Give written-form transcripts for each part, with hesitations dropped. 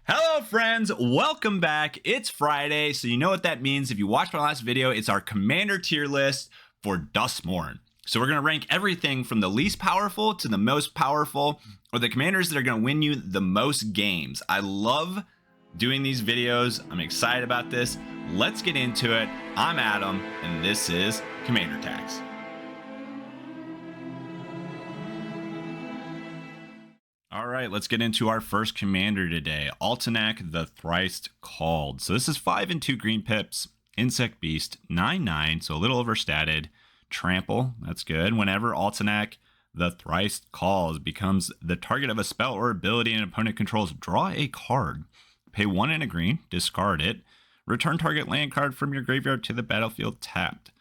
Hello friends, welcome back. It's Friday, so you know what that means. If you watched my last video, it's our commander tier list for Duskmourn. So we're going to rank everything from the least powerful to the most powerful, or the commanders that are going to win you the most games. I love doing these videos. I'm excited about this. Let's get into it. I'm Adam, and this is Commander Tags. All right, let's get into our first commander today, Alac the Thrice Called. So this is 5 and 2 green pips, Insect Beast, 9/9, so a little overstated. Trample, that's good. Whenever Alac the Thrice Calls becomes the target of a spell or ability an opponent controls, draw a card. Pay 1 and a green, discard it. Return target land card from your graveyard to the battlefield tapped.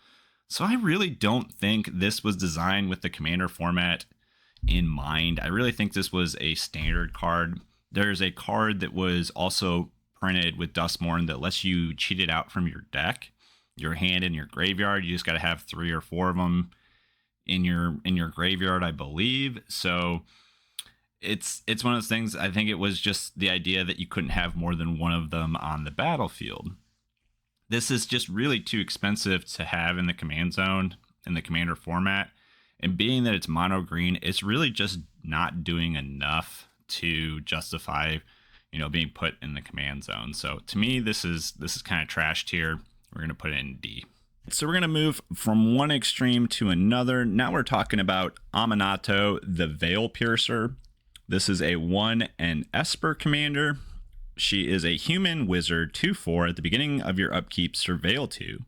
So I really don't think this was designed with the commander format in mind. I really think this was a standard card. There's a card that was also printed with Duskmourn that lets you cheat it out from your deck, your hand, and your graveyard. You just got to have 3 or 4 of them in your graveyard, I believe. So it's one of those things. I think it was just the idea that you couldn't have more than one of them on the battlefield. This is just really too expensive to have in the command zone in the commander format. And being that it's mono green, it's really just not doing enough to justify, being put in the command zone. So to me, this is kind of trash tier. We're gonna put it in D. So we're gonna move from one extreme to another. Now we're talking about Aminato, the Veil Piercer. This is a 1 and Esper commander. She is a human wizard 2/4. At the beginning of your upkeep, surveil 2.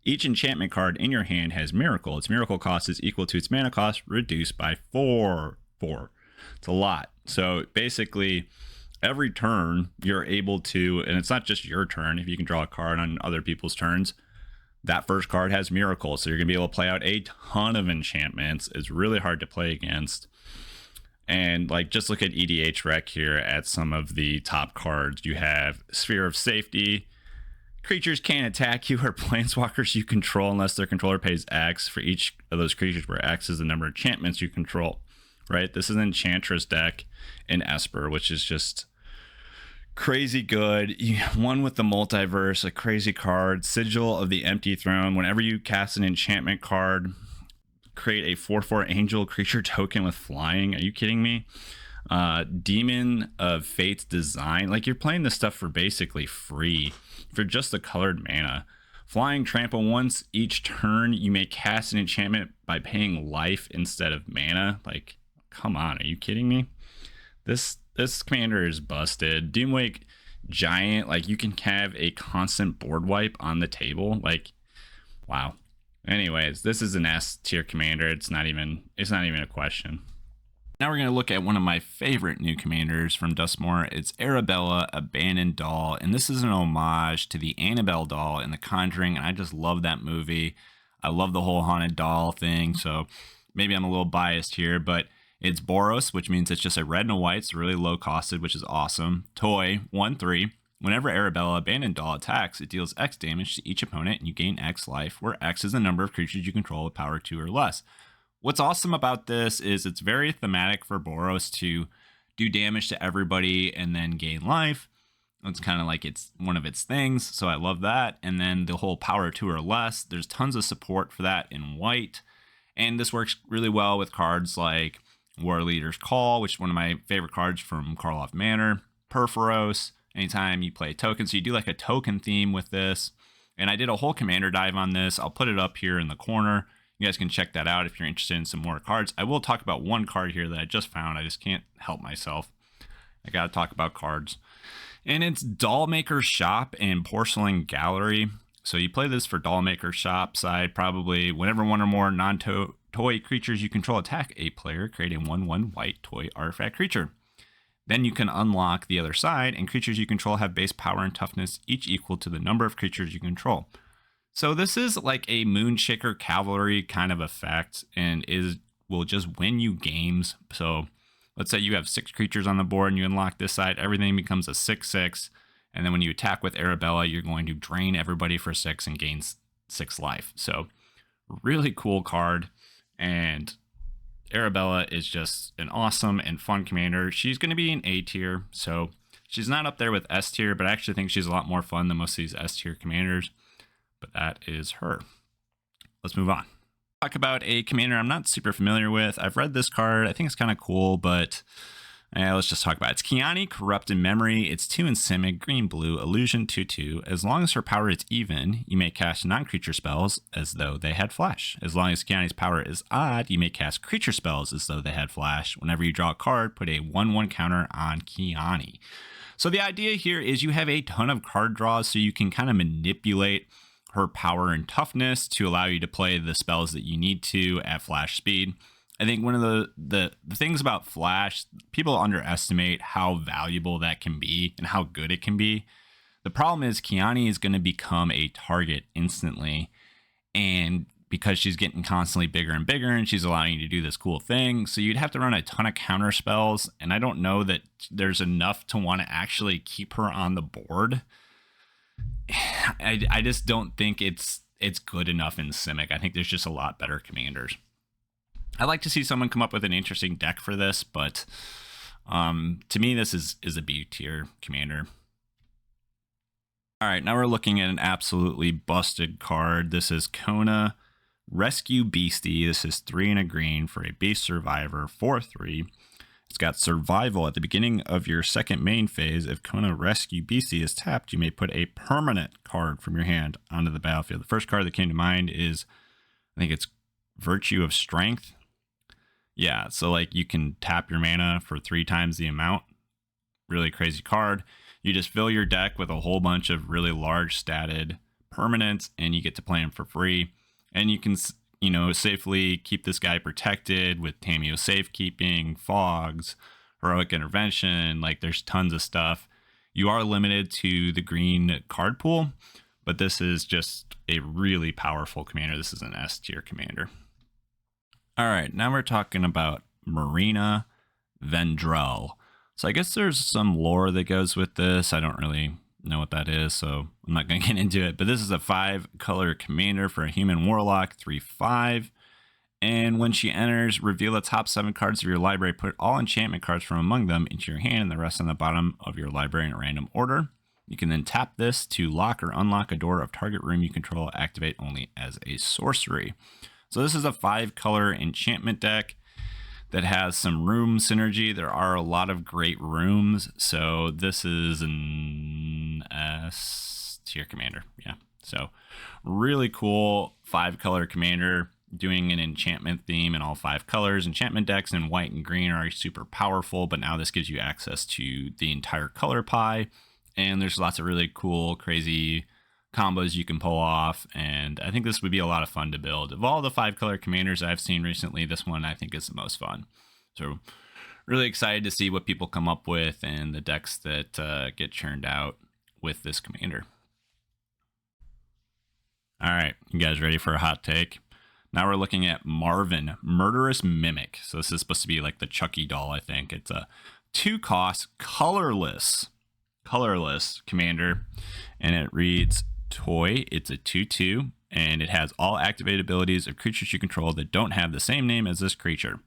Each enchantment card in your hand has Miracle. Its Miracle cost is equal to its mana cost, reduced by 4. It's a lot. So basically, every turn you're able to, and it's not just your turn, if you can draw a card on other people's turns, that first card has Miracle. So you're going to be able to play out a ton of enchantments. It's really hard to play against. And just look at EDH Rec here at some of the top cards. You have Sphere of Safety. Creatures can't attack you or planeswalkers you control unless their controller pays X for each of those creatures, where X is the number of enchantments you control, right? This is an Enchantress deck in Esper, which is just crazy good. One with the Multiverse, a crazy card. Sigil of the Empty Throne. Whenever you cast an enchantment card, create a 4/4 angel creature token with flying. Are you kidding me? Demon of Fate's Design. You're playing this stuff for basically free for just the colored mana. Flying Trample. Once each turn you may cast an enchantment by paying life instead of mana. Come on, are you kidding me? This commander is busted. Doomwake Giant. You can have a constant board wipe on the table. Wow. Anyways, this is an S tier commander. It's not even a question. Now we're going to look at one of my favorite new commanders from Duskmourn. It's Arabella, Abandoned Doll, and this is an homage to the Annabelle doll in The Conjuring, and I just love that movie. I love the whole haunted doll thing, so maybe I'm a little biased here, but it's Boros, which means it's just a red and a white. It's really low costed, which is awesome. Toy, 1/3. Whenever Arabella, Abandoned Doll, attacks, it deals X damage to each opponent, and you gain X life, where X is the number of creatures you control with power 2 or less. What's awesome about this is it's very thematic for Boros to do damage to everybody and then gain life. It's kind of it's one of its things, so I love that. And then the whole power 2 or less, there's tons of support for that in white. And this works really well with cards like War Leader's Call, which is one of my favorite cards from Karloff Manor. Perforos, anytime you play a token. So you do a token theme with this. And I did a whole commander dive on this. I'll put it up here in the corner. You guys can check that out if you're interested in some more cards. I will talk about one card here that I just found. I just can't help myself. I got to talk about cards. And it's Dollmaker Shop and Porcelain Gallery. So you play this for Dollmaker Shop side, probably whenever one or more non-toy creatures you control attack a player, create a 1/1 white toy artifact creature. Then you can unlock the other side, and creatures you control have base power and toughness, each equal to the number of creatures you control. So this is a Moonshaker Cavalry kind of effect, and will just win you games. So let's say you have 6 creatures on the board and you unlock this side, everything becomes a 6/6. And then when you attack with Arabella, you're going to drain everybody for 6 and gain 6 life. So really cool card. And Arabella is just an awesome and fun commander. She's going to be an A tier. So She's not up there with S tier, but I actually think she's a lot more fun than most of these S tier commanders. But that is her. Let's move on. Talk about a commander I'm not super familiar with. I've read this card. I think it's kind of cool, but let's just talk about it. It's Keani, Corrupted Memory. It's 2 in Simic, green, blue, illusion, 2/2. As long as her power is even, you may cast non-creature spells as though they had flash. As long as Keani's power is odd, you may cast creature spells as though they had flash. Whenever you draw a card, put a 1/1 counter on Keani. So the idea here is you have a ton of card draws, so you can kind of manipulate her power and toughness to allow you to play the spells that you need to at flash speed. I think one of the things about flash, people underestimate how valuable that can be and how good it can be. The problem is Keani is going to become a target instantly, and because she's getting constantly bigger and bigger and she's allowing you to do this cool thing, so you'd have to run a ton of counter spells, and I don't know that there's enough to want to actually keep her on the board. I just don't think it's good enough in Simic. I think there's just a lot better commanders. I'd like to see someone come up with an interesting deck for this, but to me, this is a B tier commander. All right, now we're looking at an absolutely busted card. This is Kona Rescue Beastie. This is 3 and a green for a base survivor, 4/3. It's got survival. At the beginning of your second main phase, if Kona Rescue Beastie is tapped, you may put a permanent card from your hand onto the battlefield. The first card that came to mind is, I think it's Virtue of Strength. Yeah, so like you can tap your mana for 3 times the amount. Really crazy card. You just fill your deck with a whole bunch of really large statted permanents, and you get to play them for free. And you can, safely keep this guy protected with Tameo Safekeeping, Fogs, Heroic Intervention. Like, there's tons of stuff. You are limited to the green card pool, but this is just a really powerful commander. This is an S tier commander. All right, now we're talking about Marina Vendrell. So I guess there's some lore that goes with this. I don't really know what that is, so I'm not going to get into it. But this is a 5-color commander for a human warlock, 3/5. And when she enters, reveal the top 7 cards of your library. Put all enchantment cards from among them into your hand and the rest on the bottom of your library in a random order. You can then tap this to lock or unlock a door of target room you control, activate only as a sorcery. So this is a 5-color enchantment deck that has some room synergy. There are a lot of great rooms, so this is an S tier commander. Yeah, so really cool 5-color commander doing an enchantment theme in all 5 colors. Enchantment decks in white and green are super powerful, but now this gives you access to the entire color pie, and there's lots of really cool, crazy combos you can pull off, and I think this would be a lot of fun to build. Of all the 5-color commanders I've seen recently, this one I think is the most fun. So really excited to see what people come up with and the decks that get churned out with this commander. All right, you guys ready for a hot take? Now we're looking at Marvin, Murderous Mimic. So this is supposed to be like the Chucky doll, I think. It's a 2-cost colorless commander, and it reads Toy. It's a 2/2, and it has all activated abilities of creatures you control that don't have the same name as this creature.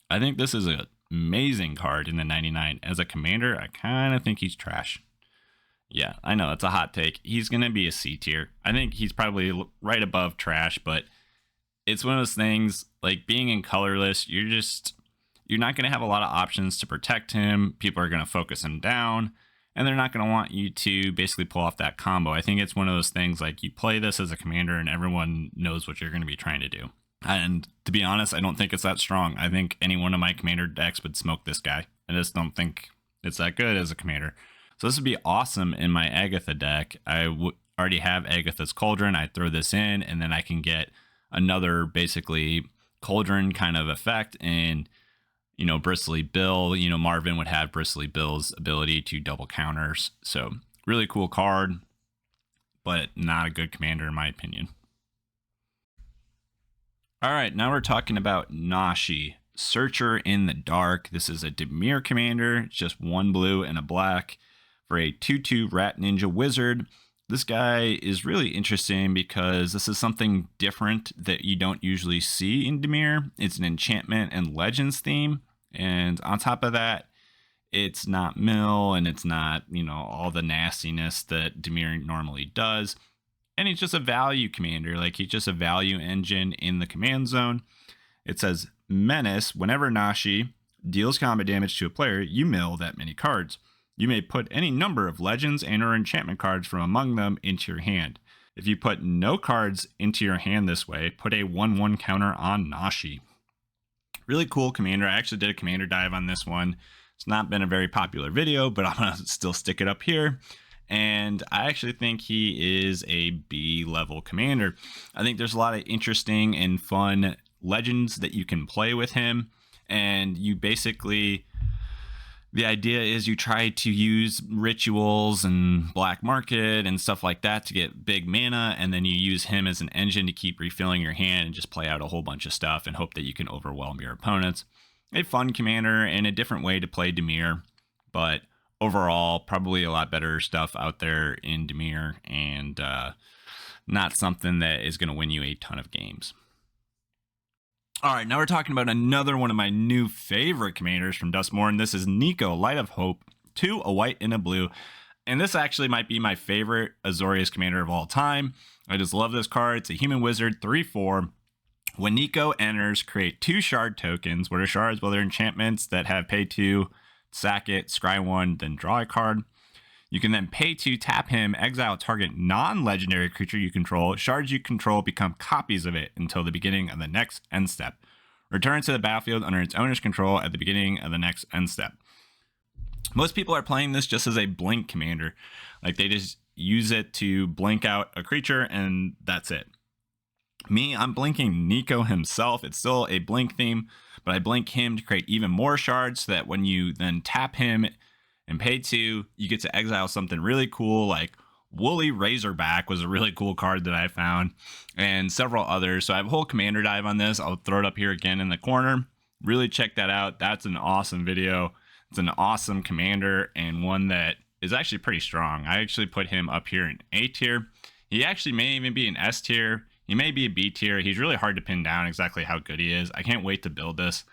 I think this is an amazing card in the 99. As a commander, I kind of think he's trash. Yeah, I know, it's a hot take. He's going to be a C tier. I think he's probably right above trash, but it's one of those things, like being in colorless, you're not going to have a lot of options to protect him. People are going to focus him down, and they're not going to want you to basically pull off that combo. I think it's one of those things like you play this as a commander and everyone knows what you're going to be trying to do. And to be honest, I don't think it's that strong. I think any one of my commander decks would smoke this guy. I just don't think it's that good as a commander. So this would be awesome in my Agatha deck. I already have Agatha's Cauldron. I throw this in, and then I can get another basically Cauldron kind of effect. And, Bristly Bill, Marvin would have Bristly Bill's ability to double counters. So really cool card, but not a good commander in my opinion. All right, now we're talking about Nashi Searcher in the Dark. This is a Dimir commander. It's just 1 blue and a black for a 2/2 Rat Ninja Wizard. This guy is really interesting because this is something different that you don't usually see in Dimir. It's an enchantment and legends theme. And on top of that, It's not mill, and it's not, all the nastiness that Dimir normally does. And he's just a value commander. Like, he's just a value engine in the command zone. It says Menace. Whenever Nashi deals combat damage to a player, you mill that many cards. You may put any number of legends and or enchantment cards from among them into your hand. If you put no cards into your hand this way, put a 1/1 counter on Nashi. Really cool commander. I actually did a commander dive on this one. It's not been a very popular video, but I'm going to still stick it up here. And I actually think he is a B level commander. I think there's a lot of interesting and fun legends that you can play with him. And you basically, the idea is you try to use rituals and black market and stuff like that to get big mana, and then you use him as an engine to keep refilling your hand and just play out a whole bunch of stuff and hope that you can overwhelm your opponents. A fun commander and a different way to play Dimir, but overall probably a lot better stuff out there in Dimir, and not something that is going to win you a ton of games. All right, now we're talking about another one of my new favorite commanders from Duskmourn. This is Nico, Light of Hope, 2, a white and a blue. And this actually might be my favorite Azorius commander of all time. I just love this card. It's a human wizard, 3/4. When Nico enters, create 2 shard tokens. What are shards? Well, they're enchantments that have pay 2, sack it, scry 1, then draw a card. You can then pay 2, tap him, exile target non-legendary creature you control. Shards you control become copies of it until the beginning of the next end step. Return to the battlefield under its owner's control at the beginning of the next end step. Most people are playing this just as a blink commander. Like, they just use it to blink out a creature and that's it. Me, I'm blinking Nico himself. It's still a blink theme, but I blink him to create even more shards so that when you then tap him and pay 2, you get to exile something really cool, like Woolly Razorback was a really cool card that I found, and several others. So I have a whole commander dive on this. I'll throw it up here again in the corner. Really check that out. That's an awesome video. It's an awesome commander, and one that is actually pretty strong. I actually put him up here in A tier. He actually may even be an S tier. He may be a B tier. He's really hard to pin down exactly how good he is. I can't wait to build this.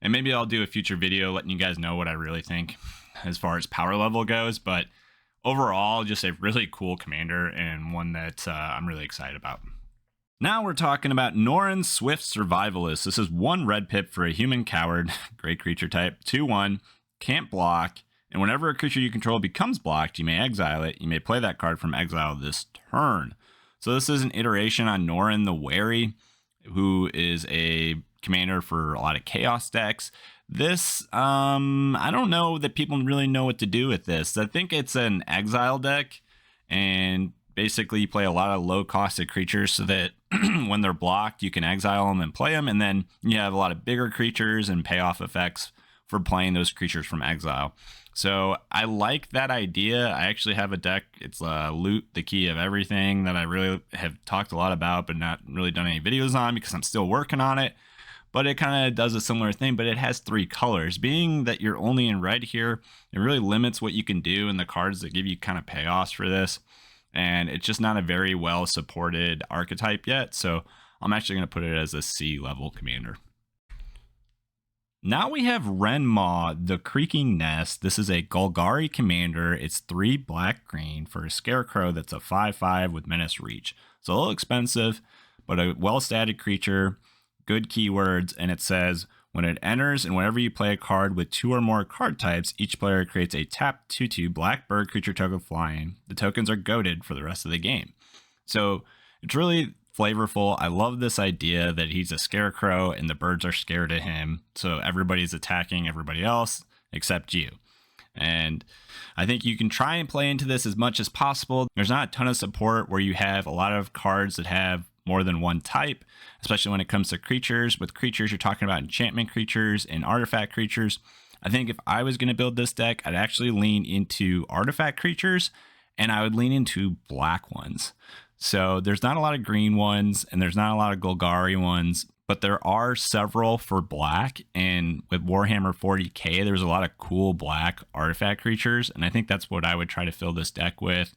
And maybe I'll do a future video letting you guys know what I really think as far as power level goes. But overall, just a really cool commander, and one that I'm really excited about. Now we're talking about Norin Swift Survivalist. This is 1 red pip for a human coward, great creature type, 2/1, can't block, and whenever a creature you control becomes blocked, you may exile it. You may play that card from exile this turn. So this is an iteration on Norin the Wary, who is a commander for a lot of chaos decks. This, I don't know that people really know what to do with this. I think it's an exile deck, and basically you play a lot of low-costed creatures so that when they're blocked, you can exile them and play them, and then you have a lot of bigger creatures and payoff effects for playing those creatures from exile. So I like that idea. I actually have a deck. It's Loot, the Key of Everything, that I really have talked a lot about, but not really done any videos on because I'm still working on it. But it kind of does a similar thing, but it has 3 colors. Being that you're only in red here, it really limits what you can do in the cards that give you kind of payoffs for this. And it's just not a very well supported archetype yet. So I'm actually going to put it as a C level commander. Now we have Renma, the Creaking Nest. This is a Golgari commander. It's 3 black-green for a Scarecrow that's a 5/5 with Menace Reach. It's a little expensive, but a well-statted creature, good keywords, and it says, when it enters and whenever you play a card with 2 or more card types, each player creates a tap 2/2 black bird creature token flying. The tokens are goated for the rest of the game. So it's really flavorful. I love this idea that he's a Scarecrow and the birds are scared of him, so everybody's attacking everybody else except you. And I think you can try and play into this as much as possible. There's not a ton of support where you have a lot of cards that have more than one type, especially when it comes to creatures. With creatures, you're talking about enchantment creatures and artifact creatures. I think if I was going to build this deck, I'd actually lean into artifact creatures, and I would lean into black ones. So there's not a lot of green ones, and there's not a lot of Golgari ones, but there are several for black. And with Warhammer 40k, there's a lot of cool black artifact creatures, and I think that's what I would try to fill this deck with.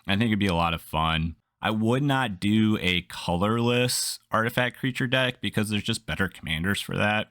I think it'd be a lot of fun. I would not do a colorless artifact creature deck because there's just better commanders for that.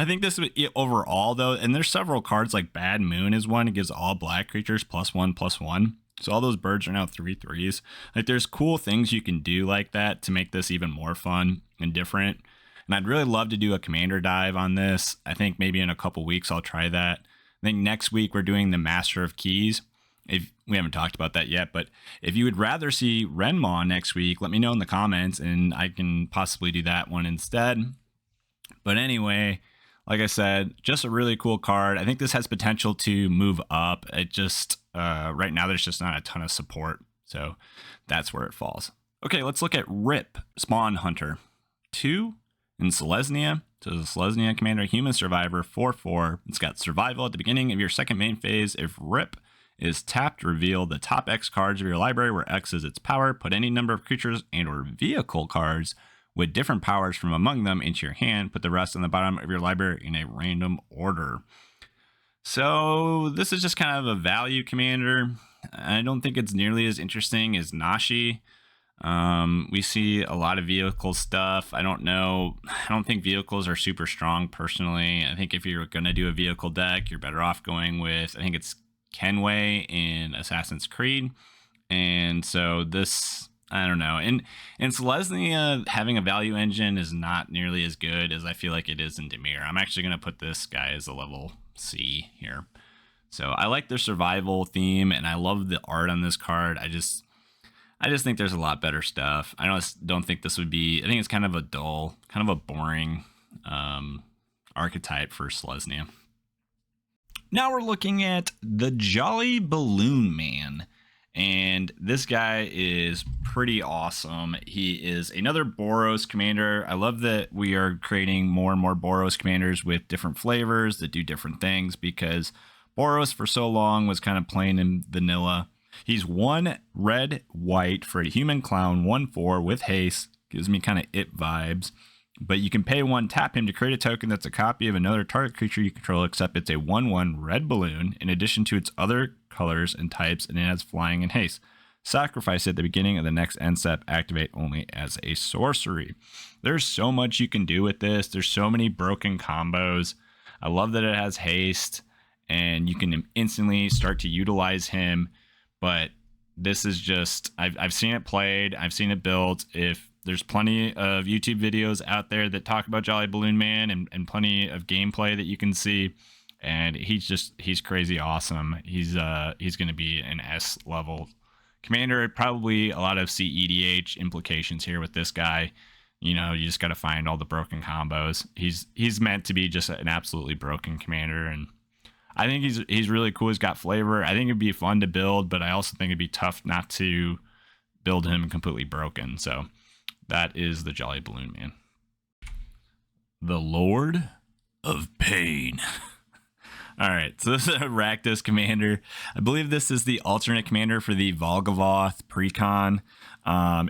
I think this would overall though, and there's several cards like Bad Moon is one. It gives all black creatures +1/+1. So all those birds are now 3/3s. Like there's cool things you can do like that to make this even more fun and different. And I'd really love to do a commander dive on this. I think maybe in a couple weeks I'll try that. I think next week we're doing the Master of Keys. If we haven't talked about that yet, but if you would rather see Renma next week, let me know in the comments and I can possibly do that one instead. But anyway, like I said, just a really cool card. I think this has potential to move up. It just, right now, there's just not a ton of support. So that's where it falls. Okay, let's look at Rip, Spawn Hunter. 2 in Selesnya. So the Selesnya commander, human survivor, 4/4. It's got survival at the beginning of your second main phase. If Rip is tapped, reveal the top X cards of your library where X is its power. Put any number of creatures and or vehicle cards with different powers from among them into your hand. Put the rest on the bottom of your library in a random order. So this is just kind of a value commander. I don't think it's nearly as interesting as Nashi. We see a lot of vehicle stuff. I don't know. I don't think vehicles are super strong personally. I think if you're going to do a vehicle deck, you're better off going with, I think it's Kenway in Assassin's Creed. And so this, I don't know. And Selesnya having a value engine is not nearly as good as I feel like it is in Dimir. I'm actually going to put this guy as a level C here. So I like their survival theme and I love the art on this card. I just think there's a lot better stuff. I don't think this would be, I think it's kind of a dull, kind of a boring archetype for Selesnya. Now we're looking at the Jolly Balloon Man. And this guy is pretty awesome. He is another Boros commander. I love that we are creating more and more Boros commanders with different flavors that do different things because Boros for so long was kind of plain and vanilla. He's 1 red, white for a human clown, 1/4 with haste. Gives me kind of it vibes. But you can pay 1, tap him to create a token that's a copy of another target creature you control, except it's a 1/1 red balloon in addition to its other colors and types, and it has flying and haste. Sacrifice it at the beginning of the next end step. Activate only as a sorcery. There's so much you can do with this. There's so many broken combos. I love that it has haste, and you can instantly start to utilize him. But this is just, I've seen it played. I've seen it built. If there's plenty of YouTube videos out there that talk about Jolly Balloon Man and plenty of gameplay that you can see. And he's crazy awesome. He's going to be an S level commander. Probably a lot of CEDH implications here with this guy. You know, you just got to find all the broken combos. He's meant to be just an absolutely broken commander. And I think he's really cool. He's got flavor. I think it'd be fun to build, but I also think it'd be tough not to build him completely broken. So that is the Jolly Balloon Man. The Lord of Pain. All right, so this is a Rakdos commander. I believe this is the alternate commander for the Volgavoth Precon.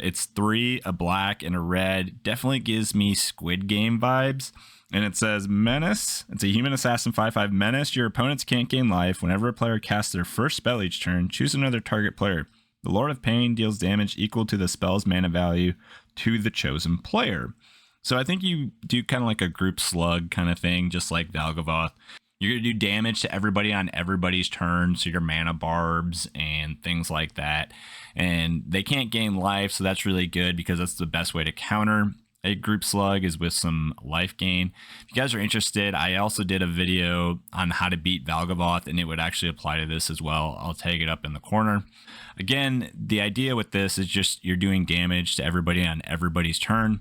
It's 3, a black, and a red. Definitely gives me Squid Game vibes. And it says Menace. It's a human assassin 5/5 Menace. Your opponents can't gain life. Whenever a player casts their first spell each turn, choose another target player. The Lord of Pain deals damage equal to the spell's mana value to the chosen player. So I think you do kind of like a group slug kind of thing, just like Volgavoth. You're going to do damage to everybody on everybody's turn, so your mana barbs and things like that. And they can't gain life, so that's really good because that's the best way to counter a group slug is with some life gain. If you guys are interested, I also did a video on how to beat Volgavoth, and it would actually apply to this as well. I'll tag it up in the corner. Again, the idea with this is just you're doing damage to everybody on everybody's turn.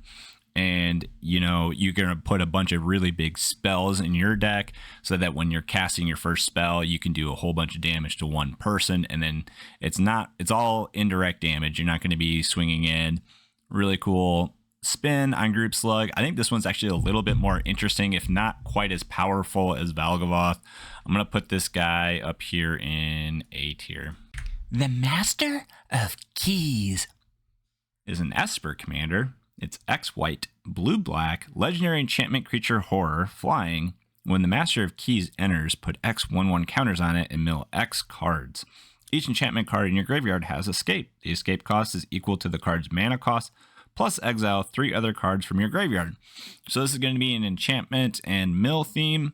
And, you know, you're going to put a bunch of really big spells in your deck so that when you're casting your first spell, you can do a whole bunch of damage to one person. And then it's all indirect damage. You're not going to be swinging in. Really cool spin on Group Slug. I think this one's actually a little bit more interesting, if not quite as powerful as Volgavoth. I'm going to put this guy up here in A tier. The Master of Keys is an Esper commander. It's X-white, blue-black, legendary enchantment creature Horer, flying. When the Master of Keys enters, put X/1/1 counters on it and mill X cards. Each enchantment card in your graveyard has escape. The escape cost is equal to the card's mana cost plus exile 3 other cards from your graveyard. So this is going to be an enchantment and mill theme.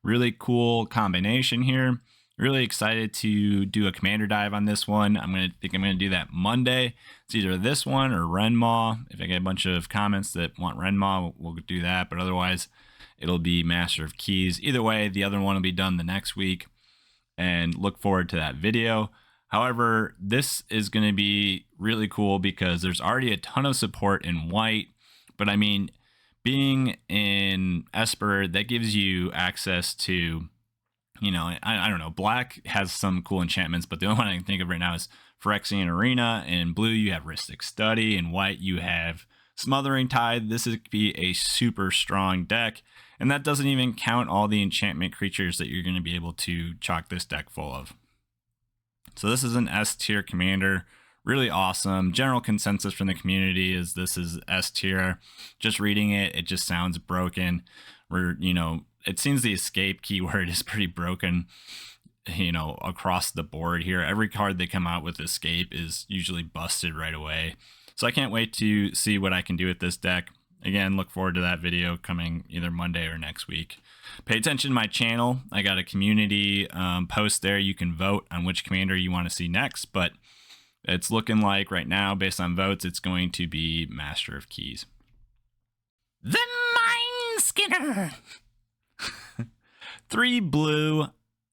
Really cool combination here. Really excited to do a commander dive on this one. I'm going to do that Monday. It's either this one or Renma. If I get a bunch of comments that want Renma, we'll do that. But otherwise, it'll be Master of Keys. Either way, the other one will be done the next week. And look forward to that video. However, this is going to be really cool because there's already a ton of support in white. But I mean, being in Esper, that gives you access to, you know, I don't know. Black has some cool enchantments, but the only one I can think of right now is Phyrexian Arena. In blue, you have Rhystic Study. In white, you have Smothering Tide. This would be a super strong deck. And that doesn't even count all the enchantment creatures that you're going to be able to chalk this deck full of. So this is an S tier commander. Really awesome. General consensus from the community is this is S tier. Just reading it, it just sounds broken. It seems the escape keyword is pretty broken, across the board here. Every card they come out with escape is usually busted right away. So I can't wait to see what I can do with this deck. Again, look forward to that video coming either Monday or next week. Pay attention to my channel. I got a community post there. You can vote on which commander you want to see next, but it's looking like right now, based on votes, it's going to be Master of Keys. The Mind Skinner! 3 blue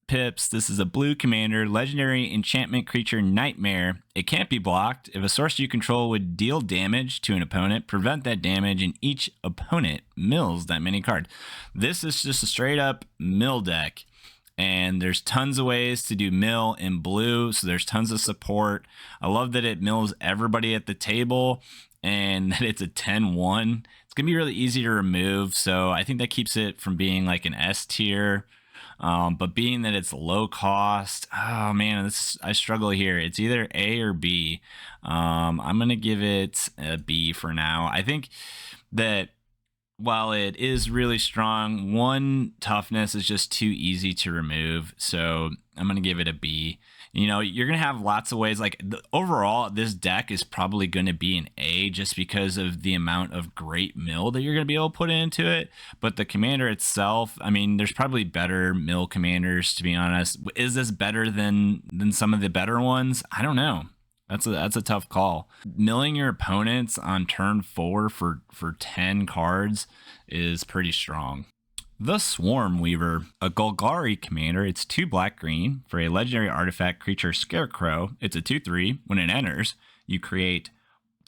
pips. This is a blue commander, legendary enchantment creature Nightmare. It can't be blocked. If a source you control would deal damage to an opponent, prevent that damage, and each opponent mills that many card. This is just a straight up mill deck. And there's tons of ways to do mill in blue, so there's tons of support. I love that it mills everybody at the table and that it's a 10-1. It's going to be really easy to remove, so I think that keeps it from being like an S tier. But being that it's low cost, oh man, I struggle here. It's either A or B. I'm going to give it a B for now. I think that while it is really strong, 1 toughness is just too easy to remove. So I'm going to give it a B. You're going to have lots of ways. Overall, this deck is probably going to be an A just because of the amount of great mill that you're going to be able to put into it. But the commander itself, I mean, there's probably better mill commanders, to be honest. Is this better than some of the better ones? I don't know. That's a tough call. Milling your opponents on turn 4 for 10 cards is pretty strong. The Swarm Weaver, a Golgari commander. It's 2 black-green for a legendary artifact creature Scarecrow. It's a 2/3. When it enters, you create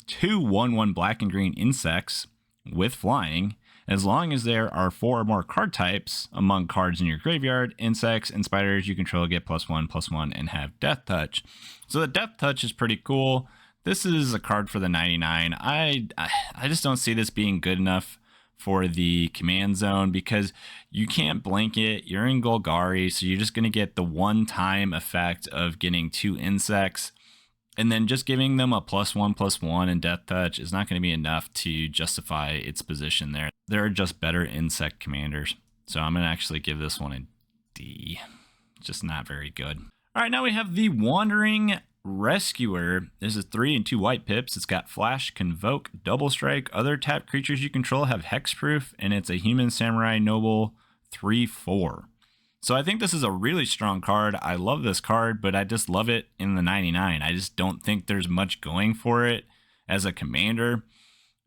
2 1/1 black and green insects with flying. As long as there are 4 or more card types among cards in your graveyard, insects and spiders you control get +1/+1 and have Death Touch. So the Death Touch is pretty cool. This is a card for the 99. I just don't see this being good enough for the command zone because you can't blanket. You're in Golgari, so you're just going to get the one-time effect of getting 2 insects. And then just giving them a +1/+1 and Death Touch is not going to be enough to justify its position there. There are just better insect commanders. So I'm going to actually give this one a D. Just not very good. All right, now we have the Wandering Rescuer. This is 3 and 2 white pips. It's got Flash, Convoke, Double Strike. Other tapped creatures you control have Hexproof, and it's a Human Samurai Noble 3/4. So I think this is a really strong card. I love this card, but I just love it in the 99. I just don't think there's much going for it as a commander.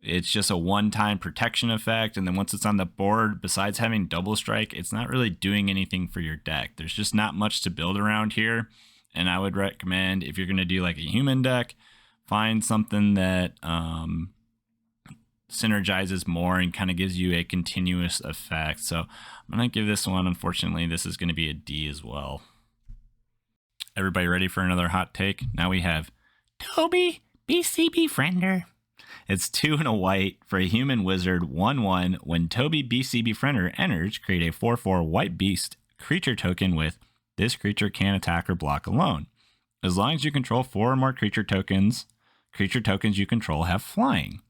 It's just a one-time protection effect, and then once it's on the board, besides having Double Strike, it's not really doing anything for your deck. There's just not much to build around here, and I would recommend, if you're going to do like a human deck, find something that synergizes more and kind of gives you a continuous effect. So I'm going to give this one, unfortunately, this is going to be a D as well. Everybody ready for another hot take? Now we have Toby BCB Friender. It's 2 and a white for a human wizard 1/1. When Toby BCB Friender enters, create a 4/4 white beast creature token with this creature can attack or block alone. As long as you control 4 or more creature tokens you control have flying.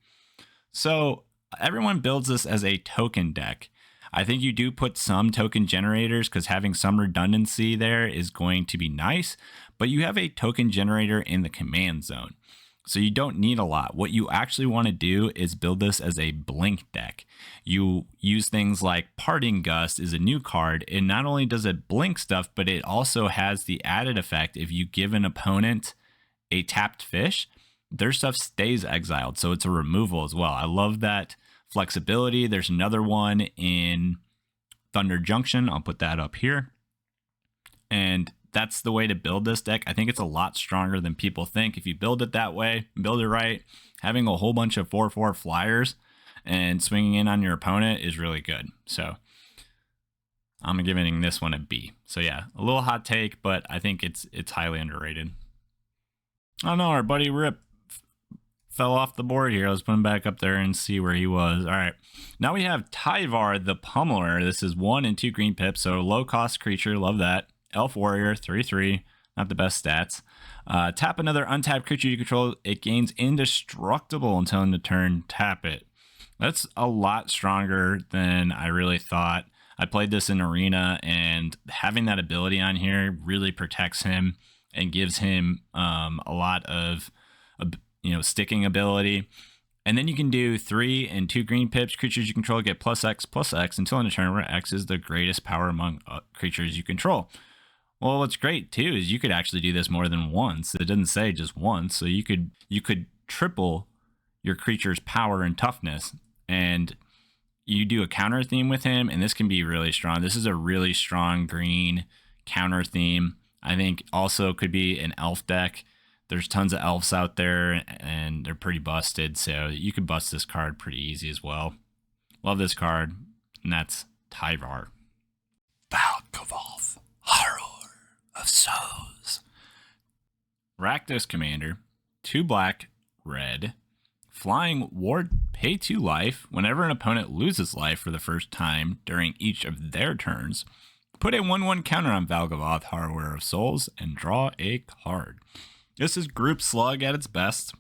So everyone builds this as a token deck. I think you do put some token generators because having some redundancy there is going to be nice, but you have a token generator in the command zone. So you don't need a lot. What you actually want to do is build this as a blink deck. You use things like Parting Gust is a new card. And not only does it blink stuff, but it also has the added effect if you give an opponent a tapped fish, their stuff stays exiled. So it's a removal as well. I love that flexibility. There's another one in Thunder Junction. I'll put that up here. And that's the way to build this deck. I think it's a lot stronger than people think. If you build it that way, build it right, having a whole bunch of 4/4 flyers and swinging in on your opponent is really good. So I'm giving this one a B. So yeah, a little hot take, but I think it's highly underrated. Oh no, our buddy Rip fell off the board here. Let's put him back up there and see where he was. All right. Now we have Tyar the Pumer. This is 1 and 2 green pips, so low cost creature. Love that. Elf Warrior, 3/3. Not the best stats. Tap another untapped creature you control. It gains indestructible until end of turn. Tap it. That's a lot stronger than I really thought. I played this in Arena, and having that ability on here really protects him and gives him a lot of sticking ability. And then you can do 3 and 2 green pips. Creatures you control get +X until end of turn, where X is the greatest power among creatures you control. Well, what's great too is you could actually do this more than once. It doesn't say just once, so you could triple your creature's power and toughness, and you do a counter theme with him, and this can be really strong. This is a really strong green counter theme. I think also could be an elf deck. There's tons of elves out there, and they're pretty busted, so you could bust this card pretty easy as well. Love this card, and that's Tyar. Valgavoth, Horror of Souls. Rakdos Commander, 2 black, red, flying ward, pay 2 life. Whenever an opponent loses life for the first time during each of their turns, put a 1/1 counter on Valgavoth, Horror of Souls, and draw a card. This is Group Slug at its best.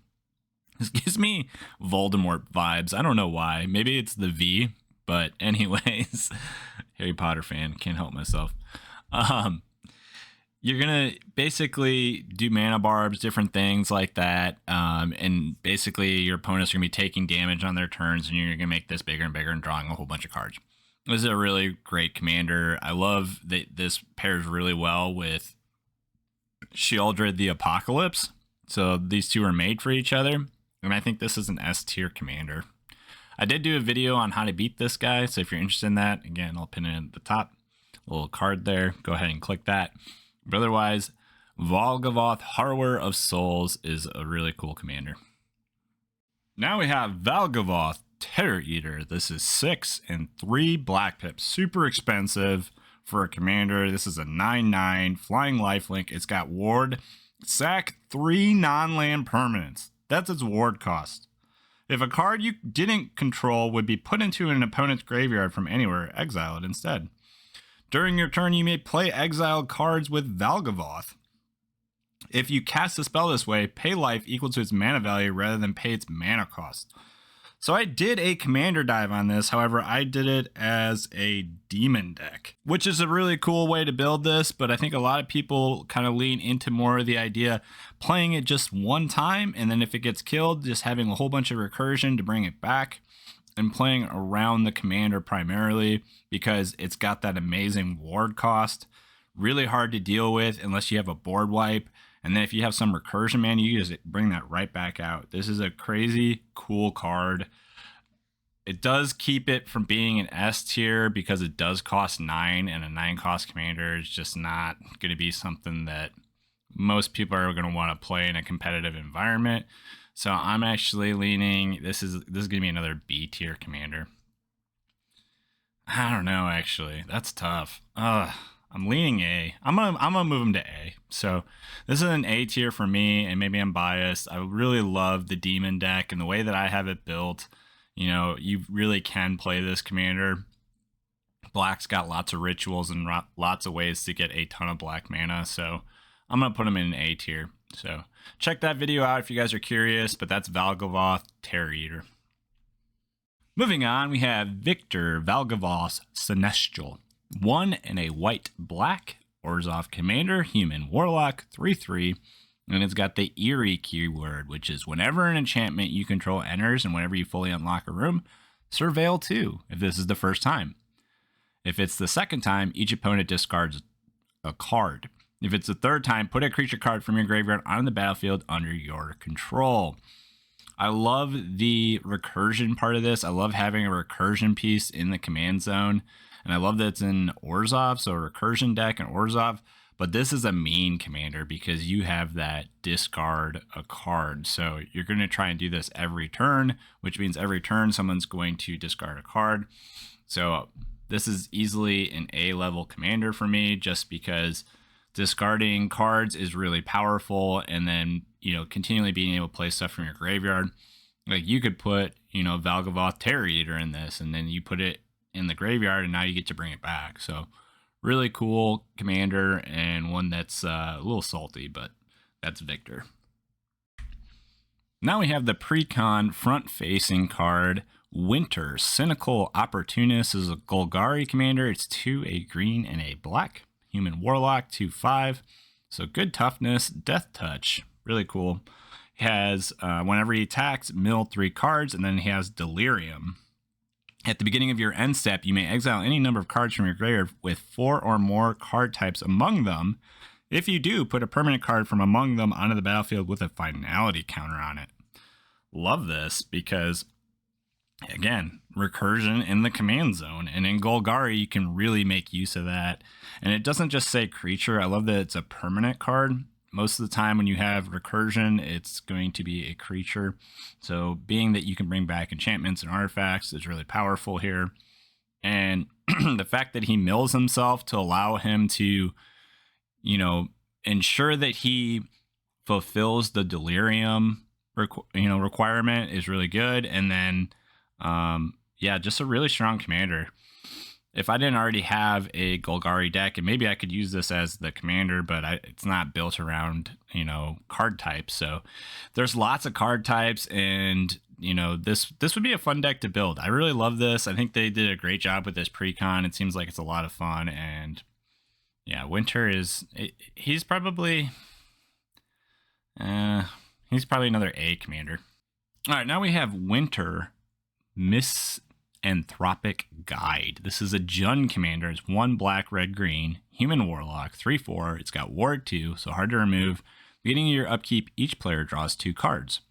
This gives me Voldemort vibes. I don't know why. Maybe it's the V, but anyways, Harry Potter fan, can't help myself. You're going to basically do mana barbs, different things like that. And basically your opponents are going to be taking damage on their turns, and you're going to make this bigger and bigger and drawing a whole bunch of cards. This is a really great commander. I love that this pairs really well with Sheoldred the Apocalypse. So these two are made for each other. And I think this is an S tier commander. I did do a video on how to beat this guy. So if you're interested in that, again, I'll pin it at the top. A little card there. Go ahead and click that. But otherwise, Valgavoth, Horror of Souls is a really cool commander. Now we have Valgavoth, Terror Eater. This is 6 and 3 black pips. Super expensive for a commander. This is a 9/9 flying lifelink. It's got ward. Sack 3 non-land permanents. That's its ward cost. If a card you didn't control would be put into an opponent's graveyard from anywhere, exile it instead. During your turn, you may play exiled cards with Valgavoth. If you cast a spell this way, pay life equal to its mana value rather than pay its mana cost. So I did a commander dive on this. However, I did it as a demon deck, which is a really cool way to build this. But I think a lot of people kind of lean into more of the idea playing it just one time, and then if it gets killed, just having a whole bunch of recursion to bring it back, and playing around the commander primarily because it's got that amazing ward cost. Really hard to deal with unless you have a board wipe. And then if you have some recursion, man, you just bring that right back out. This is a crazy cool card. It does keep it from being an S tier because it does cost 9, and a 9 cost commander is just not going to be something that most people are going to want to play in a competitive environment. So I'm actually leaning, this is going to be another B tier commander. I don't know, actually. That's tough. I'm leaning A. I'm gonna move him to A. So this is an A tier for me, and maybe I'm biased. I really love the demon deck and the way that I have it built. You know, you really can play this commander. Black's got lots of rituals and lots of ways to get a ton of black mana. So I'm gonna put him in an A tier. So check that video out if you guys are curious, but that's Valgavoth, Terror Eater. Moving on, we have Victor Valgavoth Celestial. 1 and a white black Orzhov commander, human warlock, 3/3. And it's got the eerie keyword, which is whenever an enchantment you control enters and whenever you fully unlock a room, surveil 2 if this is the first time. If it's the second time, each opponent discards a card. If it's the third time, put a creature card from your graveyard on the battlefield under your control. I love the recursion part of this. I love having a recursion piece in the command zone. And I love that it's in Orzhov, so a recursion deck in Orzhov. But this is a mean commander because you have that discard a card. So you're going to try and do this every turn, which means every turn someone's going to discard a card. So this is easily an A-level commander for me just because discarding cards is really powerful. And then, continually being able to play stuff from your graveyard. Like you could put, Valgavoth Terror Eater in this and then you put it in the graveyard and now you get to bring it back. So really cool commander and one that's a little salty, but that's Victor. Now we have the pre-con front-facing card, Winter. Cynical Opportunist is a Golgari commander. It's 2, a green and a black. Human Warlock, 2/5. So good toughness, death touch. Really cool. He has, whenever he attacks, mill 3 cards, and then he has Delirium. At the beginning of your end step, you may exile any number of cards from your graveyard with 4 or more card types among them. If you do, put a permanent card from among them onto the battlefield with a finality counter on it. Love this because, again, recursion in the command zone. And in Golgari, you can really make use of that. And it doesn't just say creature. I love that it's a permanent card. Most of the time when you have recursion, it's going to be a creature. So being that you can bring back enchantments and artifacts is really powerful here. And the fact that he mills himself to allow him to, ensure that he fulfills the delirium, requirement is really good. And then, just a really strong commander. If I didn't already have a Golgari deck, and maybe I could use this as the commander, but it's not built around, card types. So there's lots of card types, and, this would be a fun deck to build. I really love this. I think they did a great job with this pre-con. It seems like it's a lot of fun. And yeah, Winter he's probably another A commander. All right, now we have Winter, Misanthropic Guide. This is a Jund commander. It's 1 black, red, green, human warlock, 3/4. It's got ward 2, so hard to remove. Beginning of your upkeep, each player draws 2 cards.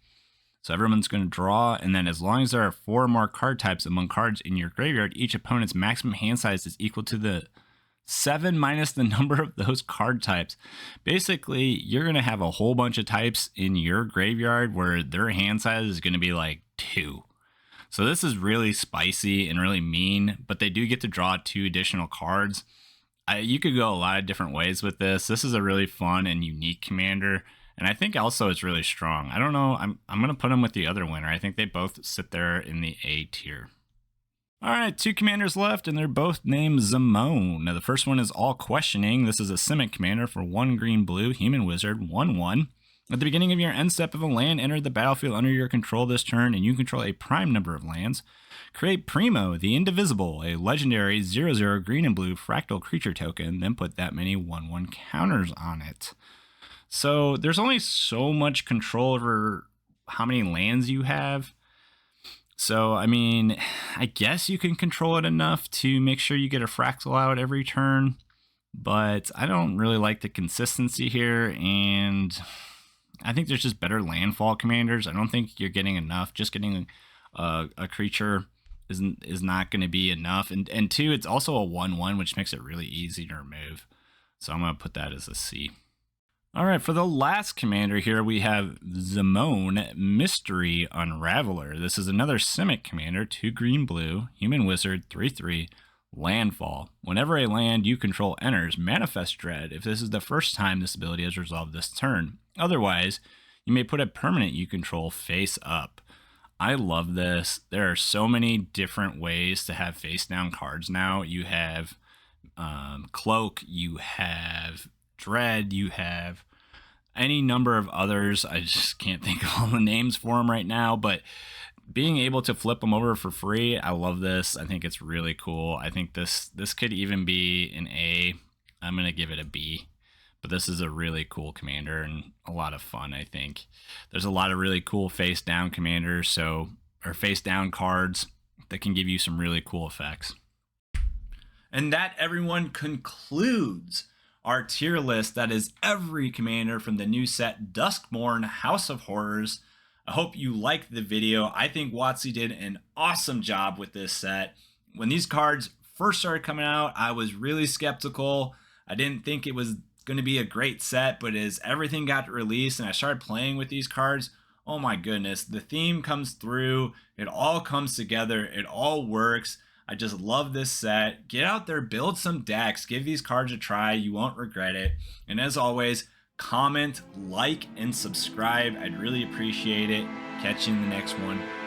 So everyone's going to draw, and then as long as there are 4 more card types among cards in your graveyard, each opponent's maximum hand size is equal to the 7 minus the number of those card types. Basically, you're going to have a whole bunch of types in your graveyard where their hand size is going to be like 2. So this is really spicy and really mean, but they do get to draw 2 additional cards. You could go a lot of different ways with this. This is a really fun and unique commander, and I think also it's really strong. I don't know. I'm going to put him with the other winner. I think they both sit there in the A tier. All right, 2 commanders left, and they're both named Zamone. Now, the first one is All Questioning. This is a Simic commander for 1 green, blue, human wizard, 1/1. At the beginning of your end step, if a land entered the battlefield under your control this turn and you control a prime number of lands, create Primo, the Indivisible, a legendary 0/0 green and blue fractal creature token, then put that many 1/1 counters on it. So there's only so much control over how many lands you have. So, I guess you can control it enough to make sure you get a fractal out every turn, but I don't really like the consistency here, and I think there's just better landfall commanders. I don't think you're getting enough. Just getting a creature is not going to be enough. And 2, it's also a 1/1, which makes it really easy to remove. So I'm going to put that as a C. All right, for the last commander here, we have Zamone, Mystery Unraveler. This is another Simic commander, 2 green, blue, human wizard, 3/3. Landfall. Whenever a land you control enters, manifest dread if this is the first time this ability has resolved this turn. Otherwise, you may put a permanent you control face up. I love this. There are so many different ways to have face down cards now. You have Cloak, you have Dread, you have any number of others. I just can't think of all the names for them right now, but being able to flip them over for free, I love this. I think it's really cool. I think this could even be an A. I'm going to give it a B. But this is a really cool commander and a lot of fun, I think. There's a lot of really cool face down commanders, or face down cards that can give you some really cool effects. And that, everyone, concludes our tier list. That is every commander from the new set Duskmourn House of Horrors. I hope you liked the video. I think WotC did an awesome job with this set. When these cards first started coming out, I was really skeptical. I didn't think it was going to be a great set, but as everything got released and I started playing with these cards, oh my goodness, the theme comes through. It all comes together. It all works. I just love this set. Get out there, build some decks, give these cards a try. You won't regret it. And as always, comment, like, and subscribe. I'd really appreciate it. Catch you in the next one.